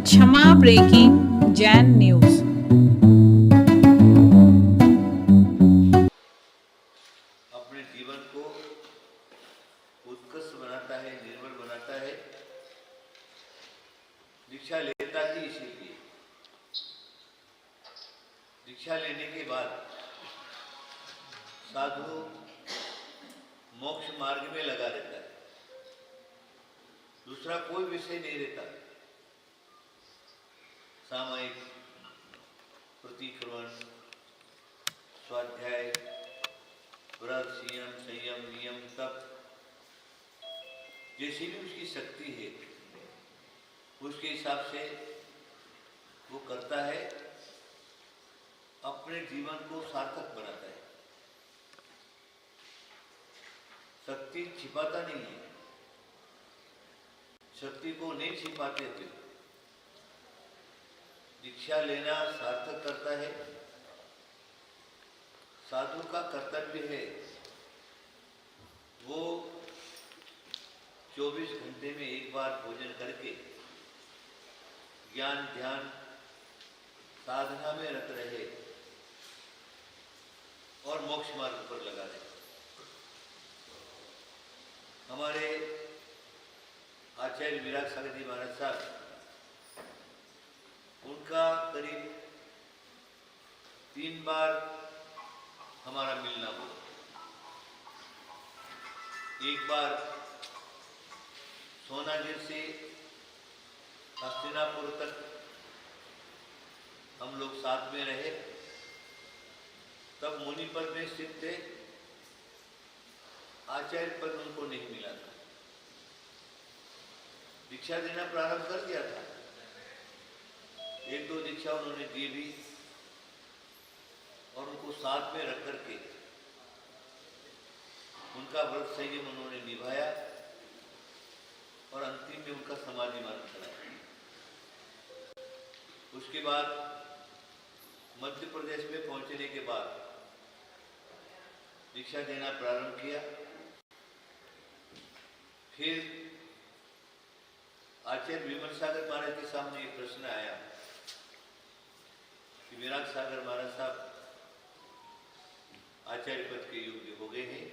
क्षमा breaking Jain news. अपने जीवन को उत्कृष्ट बनाता है, निर्मल बनाता है। दीक्षा लेता ही इसीलिए। दीक्षा लेने के बाद साधु मोक्ष मार्ग में लगा रहता है, दूसरा कोई विषय नहीं रहता। सामायिक, प्रतिक्रमण, स्वाध्याय, व्रत, संयम, नियम, तप, जैसी भी उसकी शक्ति है उसके हिसाब से वो करता है, अपने जीवन को सार्थक बनाता है। शक्ति छिपाता नहीं है, शक्ति को नहीं छिपाते थे। दीक्षा लेना सार्थक करता है। साधु का कर्तव्य है वो 24 घंटे में एक बार भोजन करके ज्ञान ध्यान साधना में रत रहे और मोक्ष मार्ग पर लगा रहे। हमारे आचार्य विराग सागर जी महाराज साहब, उनका करीब 3 बार हमारा मिलना हुआ। एक बार सोनागिर से हस्तिनापुर तक हम लोग साथ में रहे, तब मुनि पद में स्थित थे, आचार्य पद उनको नहीं मिला था। दीक्षा देना प्रारंभ कर दिया था, 1-2 दीक्षा उन्होंने दी भी और उनको साथ में रख करके उनका व्रत संयम उन्होंने निभाया और अंतिम में उनका समाधि मरण कराया। उसके बाद मध्य प्रदेश में पहुंचने के बाद दीक्षा देना प्रारंभ किया। फिर आचार्य विमल सागर महाराज के सामने एक प्रश्न आया कि विराग सागर महाराज साहब आचार्य पद के योग्य हो गए हैं,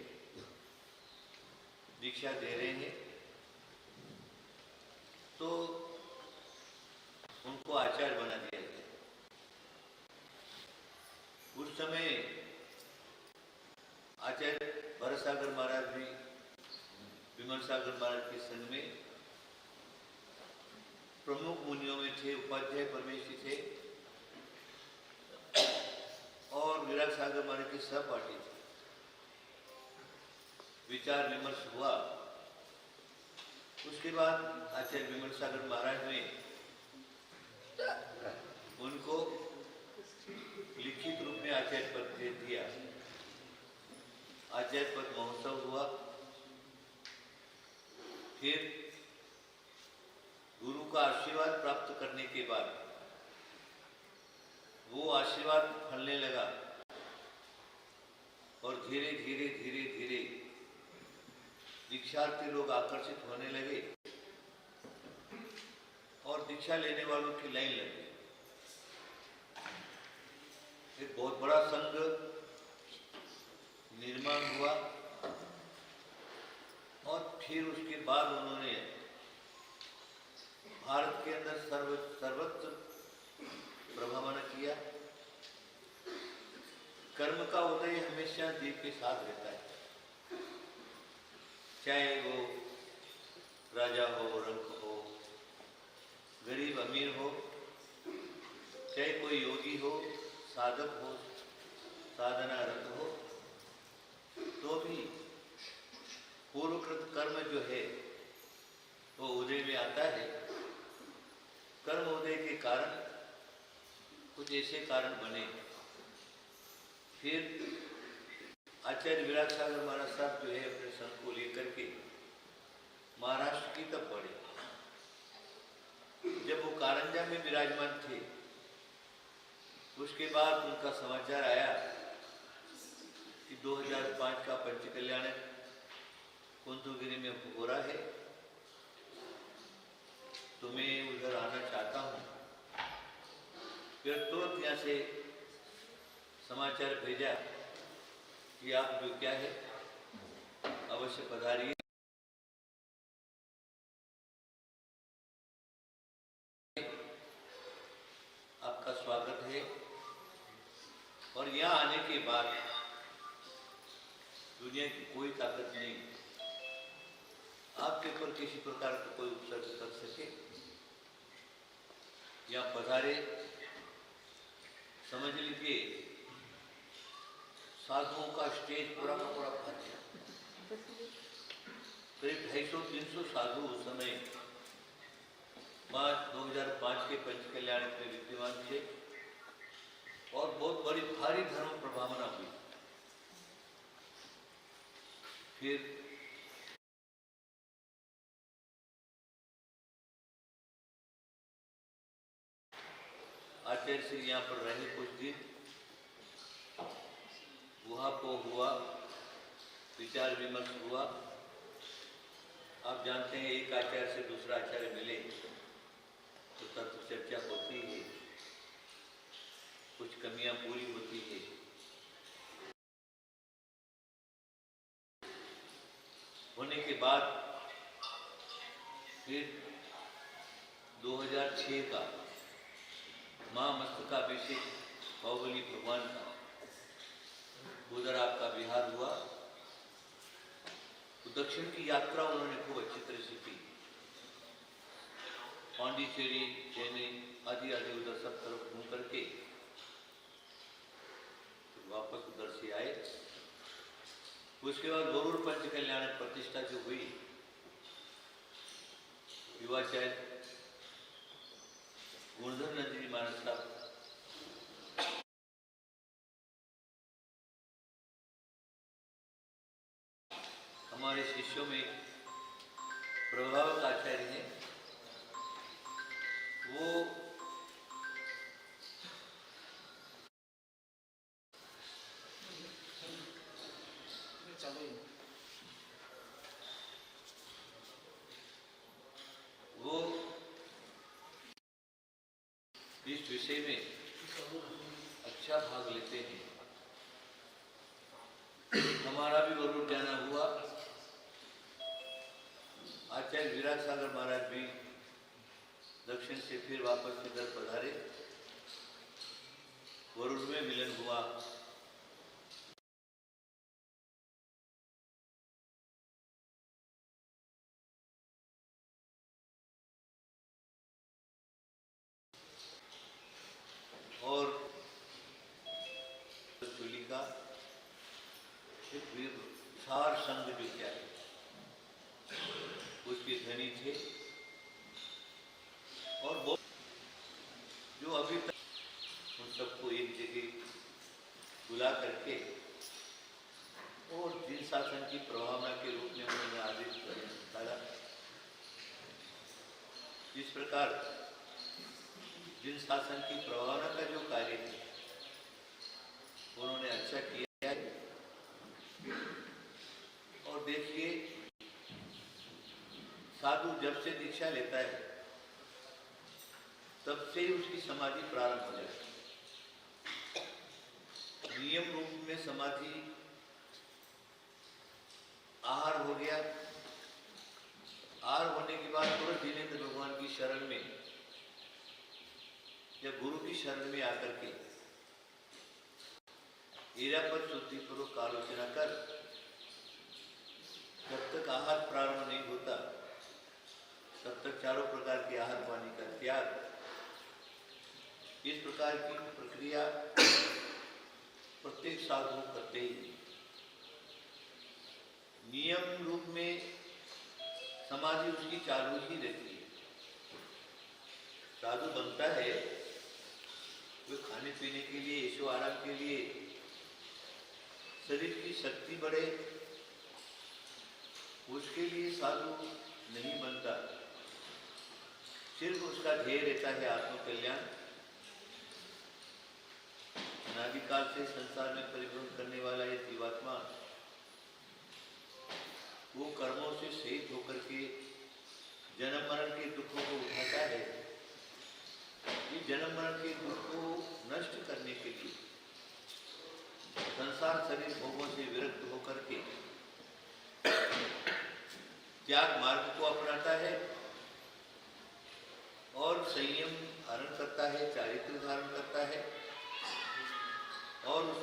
दीक्षा दे रहे हैं, तो उनको आचार्य बना दिया गया। उस समय आचार्य भरत सागर महाराज भी विमल सागर महाराज के संग में प्रमुख मुनियों में थे, उपाध्याय परमेश्वरी थे और विराग सागर महाराज के सहपाठी थे। विचार विमर्श हुआ। उसके बाद आचार्य विमल सागर महाराज ने उनको लिखित रूप में आचार्य पद दे दिया। आचार्य पद महोत्सव हुआ। फिर गुरु का आशीर्वाद प्राप्त करने के बाद वो आशीर्वाद फलने लगा और धीरे धीरे धीरे धीरे दीक्षार्थी लोग आकर्षित होने लगे और दीक्षा लेने वालों की लाइन लग गई। एक बहुत बड़ा संघ निर्माण हुआ और फिर उसके बाद उन्होंने भारत के अंदर सर्वत्र प्रभ्रमण किया। कर्म का उदय हमेशा जीव के साथ रहता है, चाहे वो राजा हो, रंक हो, गरीब अमीर हो, चाहे कोई योगी हो, साधक हो, साधना रत हो, तो भी पूर्वकृत कर्म जो है वो उदय में आता है। कर्म उदय के कारण कुछ ऐसे कारण बने। फिर आचार्य विराग सागर महाराज साहब जो है अपने संघ को लेकर के महाराष्ट्र की तब बढ़े। जब वो कारंजा में विराजमान थे, उसके बाद उनका समाचार आया कि 2005 का पंच कल्याण कुंतुगिरी में हो रहा है, तुम्हें उधर आना चाहते चाहता हूँ। फिर तुरंत यहाँ से समाचार भेजा कि आप जो क्या है अवश्य पधारिए। आपका स्वागत है। और यहाँ आने के बाद दुनिया की कोई ताकत नहीं आपके ऊपर किसी प्रकार का कोई उपसर्ग कर सके। यहाँ पधारे, समझ लीजिए साधुओं का स्टेज पूरा का पूरा भर गया। करीब 250-300 साधु उस समय 2005 के पंच कल्याण में विद्यमान थे और बहुत बड़ी भारी धर्म प्रभावना हुई। फिर आचार्य से यहाँ पर रहे कुछ दिन, वहाँ को हुआ, विचार विमर्श हुआ। आप जानते हैं एक आचार्य से दूसरा आचार्य मिले तो तत्व चर्चा होती है, कुछ कमियां पूरी होती है। होने के बाद फिर 2006 का महामस्तकाभिषेक बाहुबली भगवान का उधर आपका विहार हुआ। तो दक्षिण की यात्रा उन्होंने खूब अच्छी तरह से की। पांडिचेरी, चेन्नई आदि आदि उधर सब तरफ घूम करके तो वापस उधर से आए। उसके बाद गरुड़ पंच कल्याण प्रतिष्ठा जो हुई, युवाचार्य गुणधर नंदिनी महाराज साहब हमारे शिष्यों में प्रभावक आचार्य हैं। वो इस विषय में अच्छा भाग लेते हैं। हमारा भी गरुड़ जाना हुआ। आचार्य विराट सागर महाराज भी दक्षिण से फिर वापस इधर पधारे, गरुड़ में मिलन हुआ। और चोली का सार संघ जो क्या है उसके धनी थे और बहुत जो अभी तक उन सबको एक जगह बुला करके और जिन शासन की प्रभावना के रूप में उन्होंने आदेश डाला। इस प्रकार जिन शासन की प्रभावना का जो कार्य है उन्होंने अच्छा किया है। और देखिए साधु जब से दीक्षा लेता है तब से ही उसकी समाधि प्रारंभ हो जाती है। नियम रूप में समाधि आहार हो गया। आहार होने के बाद तुरंत जिनेंद्र भगवान की शरण में या गुरु की शरण में आकर के ईरापद शुद्धि पूर्वक आलोचना कर जब तक आहार प्रारंभ नहीं होता तब तक चारों प्रकार के आहार पानी का त्याग, इस प्रकार की प्रक्रिया प्रत्येक साधु करते ही नियम रूप में समाधि उसकी चालू ही रहती है। साधु बनता है वो खाने पीने के लिए, ऐशो आराम के लिए, शरीर की शक्ति बढ़े, उसके लिए साधु नहीं बनता। सिर्फ उसका ध्येय रहता है आत्म कल्याण। अनादिकाल से संसार में परिभ्रमण करने वाला ये जीवात्मा वो कर्मों से सहित होकर के जन्म मरण के दुखों को उठाता है जन्म मरण के दुख को नष्ट करने के लिए संसार शरीर भोगों से विरक्त होकर के त्याग मार्ग को अपनाता है और संयम धारण करता है, चारित्र धारण करता है और उस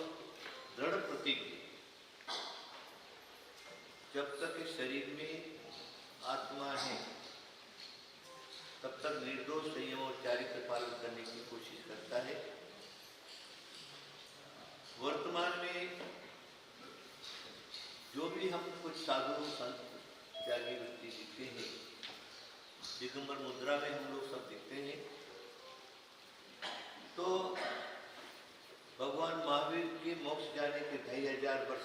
दृढ़ प्रतिज्ञ जब तक इस शरीर में आत्मा है तब तक निर्दोष संयम और चारित्र पालन करने की कोशिश करता है। वर्तमान में जो भी हम कुछ साधु संत त्यागी व्यक्ति दिखते हैं, दिगंबर मुद्रा में हम लोग सब दिखते हैं, तो भगवान महावीर के मोक्ष जाने के 2500 वर्ष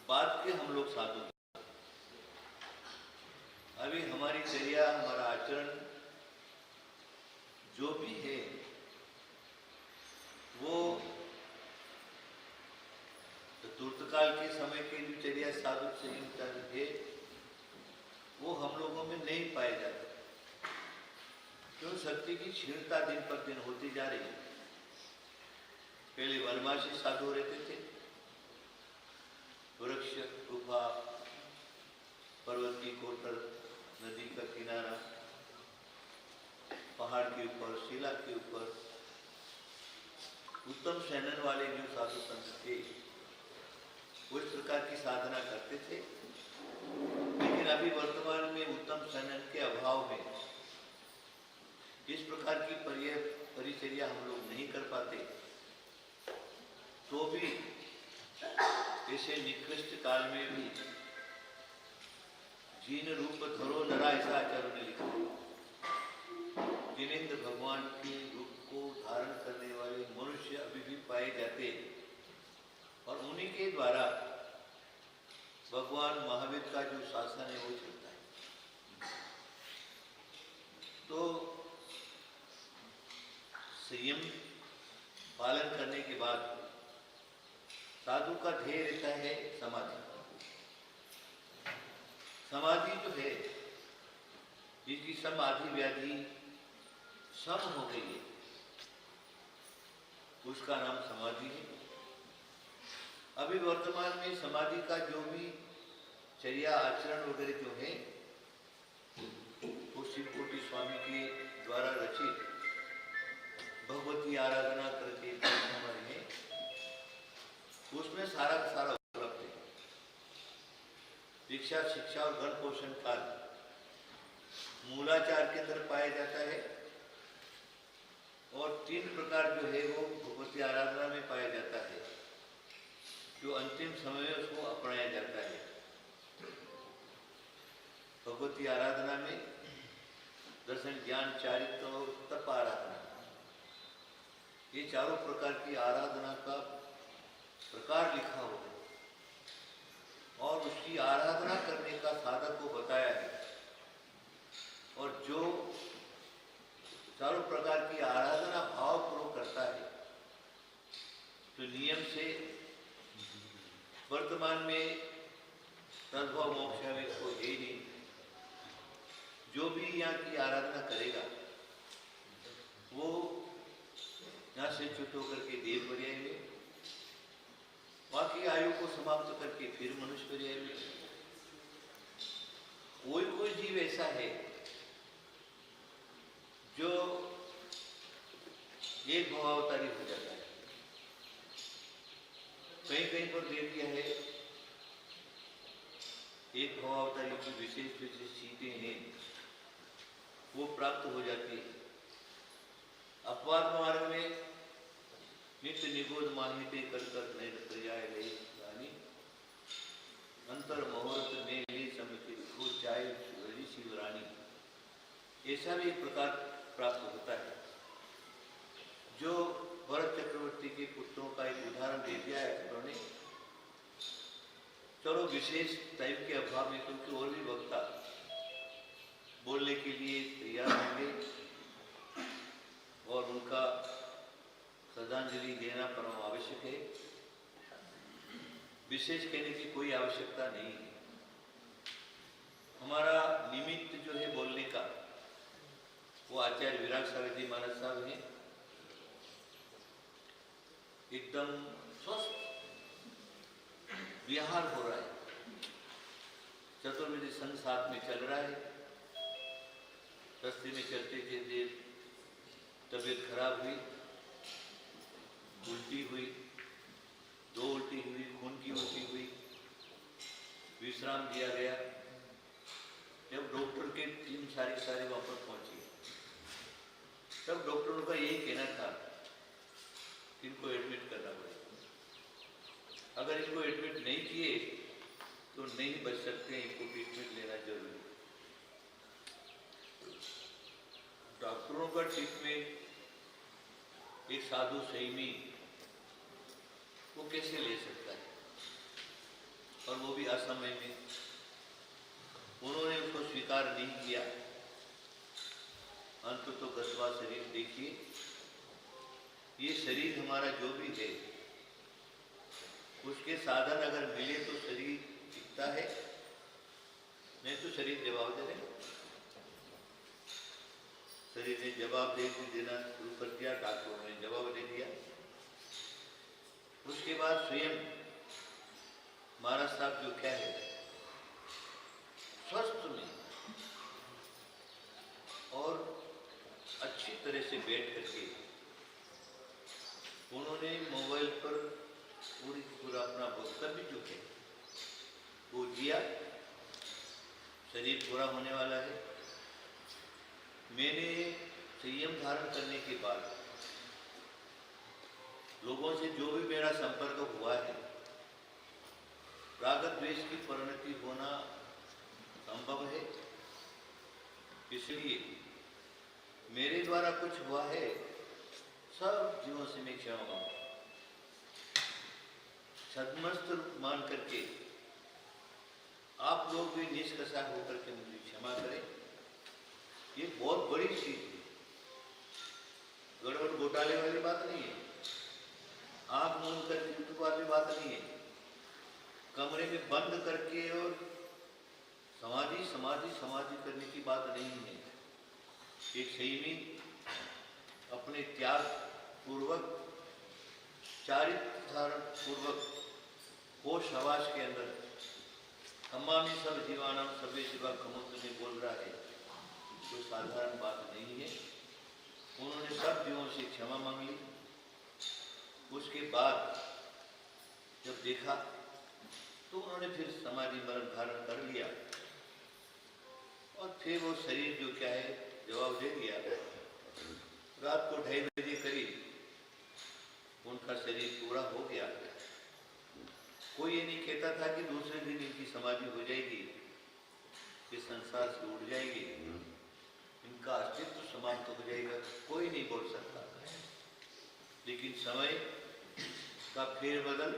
बाद के हम लोग साधु। अभी हमारी चर्या, हमारा आचरण जो भी है वो चतुर्थकाल के समय के जो चर्या साधु संहिता है वो हम लोगों में नहीं पाए जाते, क्यों? शक्ति की क्षीणता दिन पर दिन होती जा रही है। पहले वनवासी साधु रहते थे, वृक्ष, गुफा, पर्वत की कोटल, नदी का किनारा, पहाड़ के ऊपर, शिला के ऊपर उत्तम शयनन वाले जो साधु संत थे वो इस प्रकार की साधना करते थे। लेकिन अभी वर्तमान में उत्तम शयनन के अभाव में इस प्रकार की परिचर्या हम लोग नहीं कर पाते, तो भी ऐसे निकृष्ट काल में भी जीन रूप धरो नरा, ऐसा आचार्य ने लिखा। जिनेंद्र भगवान के रूप को धारण करने वाले मनुष्य अभी भी पाए जाते और उन्हीं के द्वारा भगवान महावीर का जो शासन है वो चलता है। तो संयम पालन करने के बाद साधु का ध्येय रहता है समाधि। समाधि जो है जिसकी सम आदि व्याधि सम हो गई है उसका नाम समाधि है। अभी वर्तमान में समाधि का जो भी चर्या आचरण वगैरह जो है वो शिवकोटि स्वामी के द्वारा रचित भगवती आराधना करके हमारे हैं, उसमें सारा का सारा उपलब्ध है। दीक्षा, शिक्षा और गण पोषण काल मूलाचार के अंदर पाया जाता है और 3 प्रकार जो है वो भगवती आराधना में पाया जाता है, जो अंतिम समय में उसको अपनाया जाता है। भगवती आराधना में दर्शन, ज्ञान, चारित्र और तप आराधना, ये चारों प्रकार की आराधना का प्रकार लिखा हुआ है और उसकी आराधना करने का साधक को बताया है। और जो चारों प्रकार की आराधना भावपूर्वक करता है तो नियम से वर्तमान में तद्भव मोक्ष में कोई है नहीं। जो भी यहाँ की आराधना करेगा वो यहाँ से च्युत होकर के देव पर्याय में, बाकी आयु को समाप्त करके फिर मनुष्य पर्याय में। कोई जीव ऐसा है जो एक भवावतारी हो जाता है। कहीं पर दे दिया है एक भवावतारी की विशेष चीजें हैं वो प्राप्त हो जाती है। अपवाद मार्ग में नित्य निगोद माहिते कर नहीं जाए गई रानी, अंतर मुहूर्त में ले समित हो जाए शिवरानी, ऐसा भी एक प्रकार प्राप्त होता है। जो भरत चक्रवर्ती के पुत्रों का एक उदाहरण दे दिया है उन्होंने। चलो विशेष टाइम के अभाव में क्योंकि और भी वक्ता बोलने के लिए तैयार होंगे और उनका श्रद्धांजलि देना परम आवश्यक है। विशेष कहने की कोई आवश्यकता नहीं है। हमारा निमित्त जो है बोलने का वो आचार्य आचार्य विराट सागर जी महाराज साहब हैं, एकदम स्वस्थ विहार हो रहा है, चतुर्वेदी संघ साथ में चल रहा है। रास्ते में चलते चलते तबीयत खराब हुई, उल्टी हुई, 2 उल्टी हुई, खून की उल्टी हुई, विश्राम दिया गया। जब डॉक्टर की टीम सारी वहां पर पहुंची, तब डॉक्टरों का यही कहना था कि इनको एडमिट करना पड़ेगा। अगर इनको एडमिट नहीं किए तो नहीं बच सकते, इनको ट्रीटमेंट लेना जरूरी है। डॉक्टरों का ट्रीटमेंट एक साधु संयमी वो कैसे ले सकता है, और वो भी असमय में। उन्होंने उसको स्वीकार नहीं किया। अंत तो गतवा शरीर देखिए, ये शरीर हमारा जो भी है उसके साधन अगर मिले तो शरीर टिकता है, नहीं तो शरीर जवाब दे रहे। शरीर ने जवाब देना शुरू कर दिया, डॉक्टरों ने जवाब दे दिया। उसके बाद स्वयं महाराज साहब जो क्या है स्वस्थ में और अच्छी तरह से बैठ करके उन्होंने मोबाइल पर पूरा अपना वक्तव्य जो है वो दिया। शरीर पूरा होने वाला है। मैंने संयम धारण करने के बाद लोगों से जो भी मेरा संपर्क हुआ है, राग द्वेष की परिणति होना संभव है, इसलिए मेरे द्वारा कुछ हुआ है सब जीवों से मैं क्षमा मांगू। सदमस्त मान करके आप लोग भी निष्कषा होकर के मुझे क्षमा करें। ये बहुत बड़ी चीज है, गड़बड़ घोटाले वाली बात नहीं है, आंख मूंद कर वाली बात नहीं है, कमरे में बंद करके और समाधि समाधि समाधि करने की बात नहीं है। एक संयमी अपने त्याग पूर्वक चारित्र धारण पूर्वक होश हवास के अंदर हमामी सब जीवानाम सभ्य शिवा खमुद्र में बोल रहा है, तो साधारण बात नहीं है। उन्होंने सब जीवों से क्षमा मांग ली। उसके बाद जब देखा तो उन्होंने फिर समाधि मरण धारण कर लिया, और फिर वो शरीर जो क्या है जवाब दे दिया। रात को 2:30 बजे करीब उनका शरीर पूरा हो गया। कोई ये नहीं कहता था कि दूसरे दिन इनकी समाधि हो जाएगी, ये संसार से उड़ जाएगी, इनका अस्तित्व समाप्त हो जाएगा, कोई नहीं बोल सकता। लेकिन समय का फेरबदल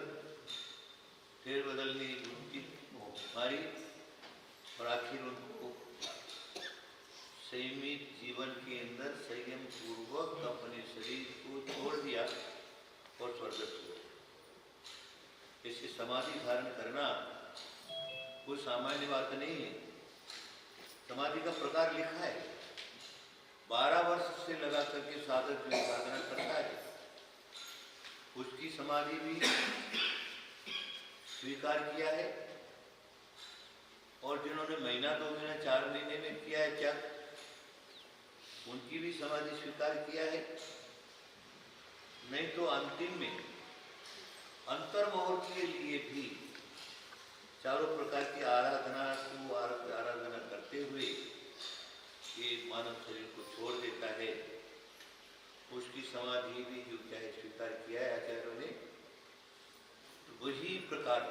ने उनकी मारी, और आखिर उनको संयमित जीवन के अंदर संयम पूर्वक अपने शरीर को छोड़ दिया और स्वर्गस्थ हुए। इससे समाधि धारण करना कोई सामान्य बात नहीं है। समाधि का प्रकार लिखा है, 12 वर्ष से लगा करके साधक जो साधना करता है उसकी समाधि भी स्वीकार किया है, और जिन्होंने महीना 2 महीना 4 महीने में किया है क्या, उनकी भी समाधि स्वीकार किया है। नहीं तो अंतिम में अंतर्मोह के लिए भी चारों प्रकार की आराधना को आराधना करते हुए ये मानव शरीर को छोड़ देता है। उसकी समाधि भी जो क्या है स्वीकार किया है आचार्यों ने। तो वही प्रकार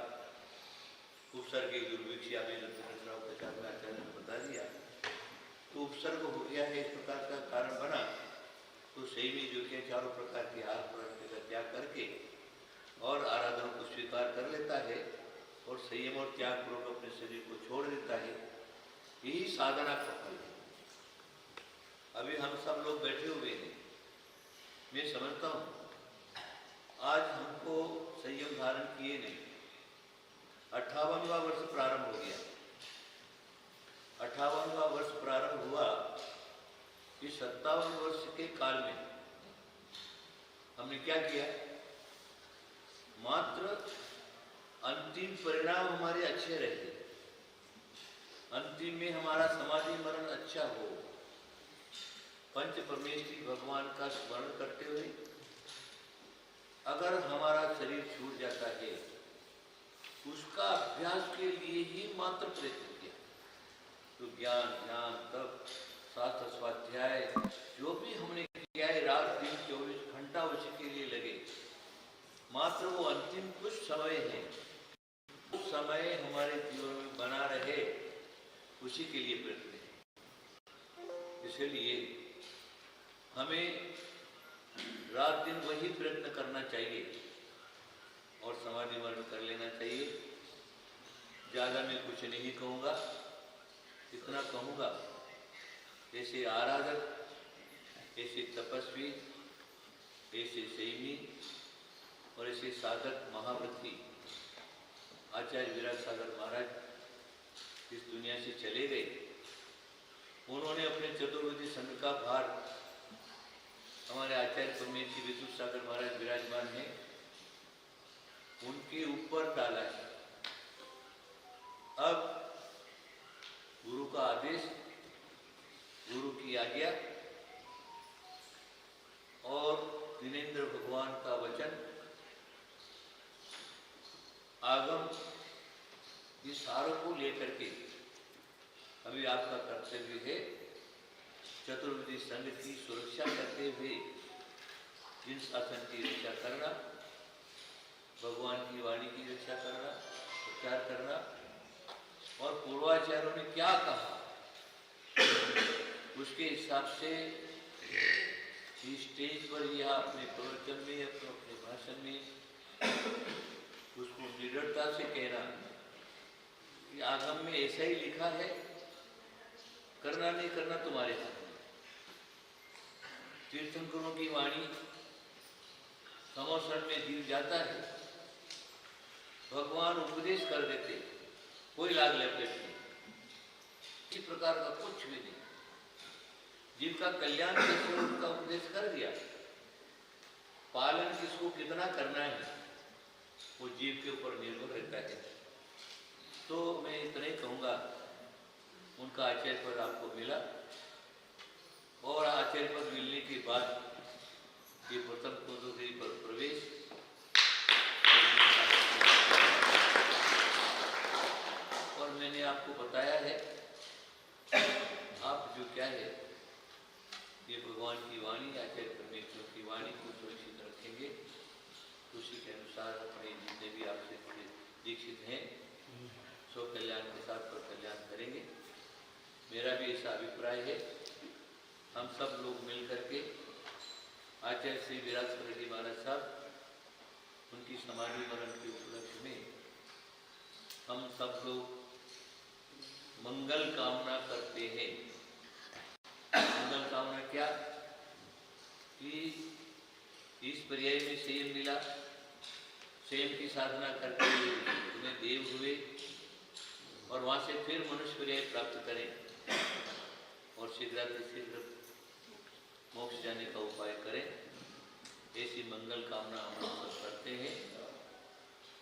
उपसर्ग दुर्भिक्ष आचार्य ने बता दिया, तो उपसर्ग हो गया है, इस प्रकार का कारण बना। तो सही में जो क्या चारों प्रकार के आहार का त्याग करके और आराधना को स्वीकार कर लेता है और संयम और त्याग पूर्वक अपने शरीर को छोड़ देता है। यही साधना का फल है। अभी हम सब लोग बैठे हुए हैं, मैं समझता हूँ आज हमको संयम धारण किए नहीं, 58वां वर्ष प्रारंभ हो गया। 58वां वर्ष प्रारंभ हुआ इस 57 वर्ष के काल में हमने क्या किया? मात्र अंतिम परिणाम हमारे अच्छे रहे, अंतिम में हमारा समाधि मरण अच्छा हो, पंच परमेश्वरी भगवान का स्मरण करते हुए अगर हमारा शरीर छूट जाता है, उसका अभ्यास के लिए ही मात्र प्रयत्न किया। तो ज्ञान ध्यान तप शास्त्र स्वाध्याय जो भी हमने किया है, रात दिन 24 घंटा उसी के लिए लगे। मात्र वो अंतिम कुछ समय है, उस समय हमारे जीवन में बना रहे, उसी के लिए प्रयत्न है। इसलिए हमें रात दिन वही प्रयत्न करना चाहिए और समाधि मरण कर लेना चाहिए। ज़्यादा मैं कुछ नहीं कहूँगा, इतना कहूँगा ऐसे आराधक, ऐसे तपस्वी, ऐसे संयमी और ऐसे साधक महाव्रती आचार्य विराट सागर महाराज इस दुनिया से चले गए। उन्होंने अपने चतुर्वेदी संघ का भार हमारे आचार्य परमेश्वरी विद्युत सागर महाराज विराजमान है, उनके ऊपर डाला है। अब गुरु का आदेश, गुरु की आज्ञा और दिनेंद्र भगवान का वचन, आगम, ये सारों को लेकर के अभी आपका कर्तव्य है चतुर्वेदी संघ की सुरक्षा करते हुए जिन शासन की रक्षा करना, भगवान की वाणी की रक्षा करना, प्रचार करना और पूर्वाचार्यों ने क्या कहा उसके हिसाब से इस स्टेज पर या अपने प्रवचन में, अपने भाषण में उसको निडरता से कहना कि आगम में ऐसा ही लिखा है, करना नहीं करना तुम्हारे हाथ में। तीर्थंकरों की वाणी समोसन में दिल जाता है, भगवान उपदेश कर देते, कोई लाग लपेट नहीं, इसी प्रकार का कुछ भी नहीं। जिनका कल्याण कैसे उनका उपदेश कर दिया, पालन किसको कितना करना है वो जीव के ऊपर निर्भर रहता है। तो मैं इतना ही कहूँगा, उनका आचार्य पद आपको मिला और आचार्य पद मिलने के बाद ये प्रथम कोदोगिरी पर प्रवेश और मैंने आपको बताया है, आप जो क्या है ये भगवान की वाणी, आचार्य परमेश्वर की वाणी को सुरक्षित रखेंगे, उसी के अनुसार अपने जितने भी आपसे दीक्षित हैं सो कल्याण के साथ पर कल्याण करेंगे। मेरा भी ऐसा अभिप्राय है। हम सब लोग मिल करके आचार्य श्री विराट रेड्डी महाराज साहब उनकी समाधि मरण के उपलक्ष्य में हम सब लोग मंगल कामना करते हैं। मंगल कामना क्या कि इस पर्याय में संयम मिला, संयम की साधना करके उन्हें देव हुए और वहाँ से फिर मनुष्य पर्याय प्राप्त करें और शीघ्र मोक्ष जाने का उपाय करें। ऐसी मंगल कामना हम लोग सब करते हैं।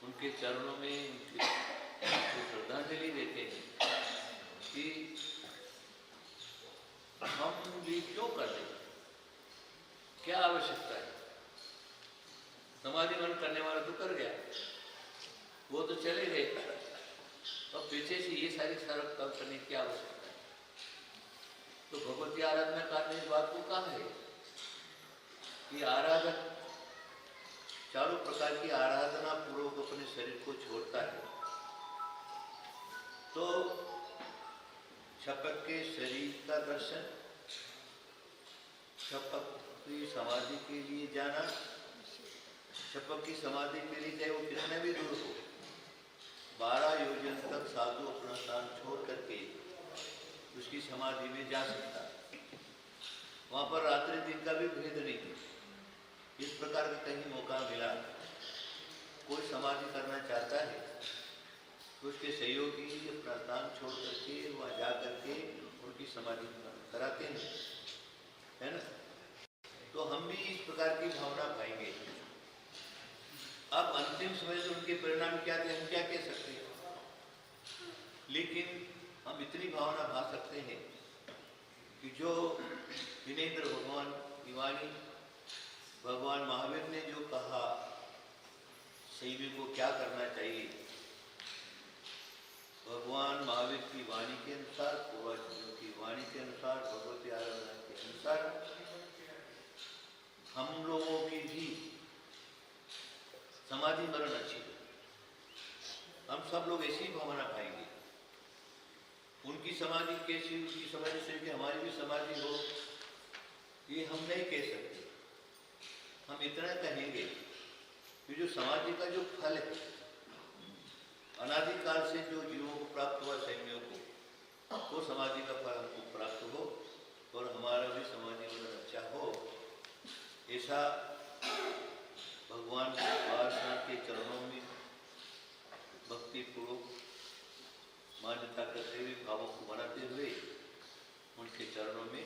उनके चरणों में उनकी श्रद्धांजलि देते हैं कि हम भी क्यों कर रहे हैं, क्या आवश्यकता है। समाधि मन करने वाला तो कर गया, वो तो चले गए, और पीछे से ये सारी सरल काम करने की आवश्यकता है। तो भगवती आराधना करने इस बात को कहा है कि आराधक चारों प्रकार की आराधना पूर्वक अपने शरीर को छोड़ता है। तो शपथ के शरीर का दर्शन, शपथ की समाधि के लिए जाना, शपथ की समाधि के लिए चाहे वो कितने भी दूर हो, 12 योजन तक साधु अपना स्थान छोड़ करके उसकी समाधि में जा सकता है। वहाँ पर रात्रि दिन का भी भेद नहीं है। इस प्रकार का कहीं मौका मिला, कोई समाधि करना चाहता है तो उसके सहयोगी अपना स्थान छोड़ करके वहाँ जा करके उनकी समाधि कराते हैं। है ना। तो हम भी इस प्रकार की भावना पाएंगे। अब अंतिम समय से उनके परिणाम क्या थे हम क्या कह सकते हैं, लेकिन हम इतनी भावना भा सकते हैं कि जो विनेंद्र भगवान की वाणी, भगवान महावीर ने जो कहा संयमी को क्या करना चाहिए, भगवान महावीर की वाणी के अनुसार, पूर्वजों की वाणी के अनुसार, भगवती आराधना के अनुसार हम लोगों की भी समाधि मरण अच्छी हो। हम सब लोग ऐसी भावना पाएंगे। उनकी समाधि कैसी, उनकी समाधि से कि हमारी भी समाधि हो, ये हम नहीं कह सकते। हम इतना कहेंगे कि जो समाधि का जो फल है, अनादिकाल से जो जीवों को प्राप्त हुआ संयमियों को, वो समाधि का फल हमको प्राप्त हो और हमारा भी समाधि मन अच्छा हो, ऐसा भगवान बालनाथ के चरणों में भक्ति पूर्वक मान्यता करते हुए, भावों को मनाते हुए उनके चरणों में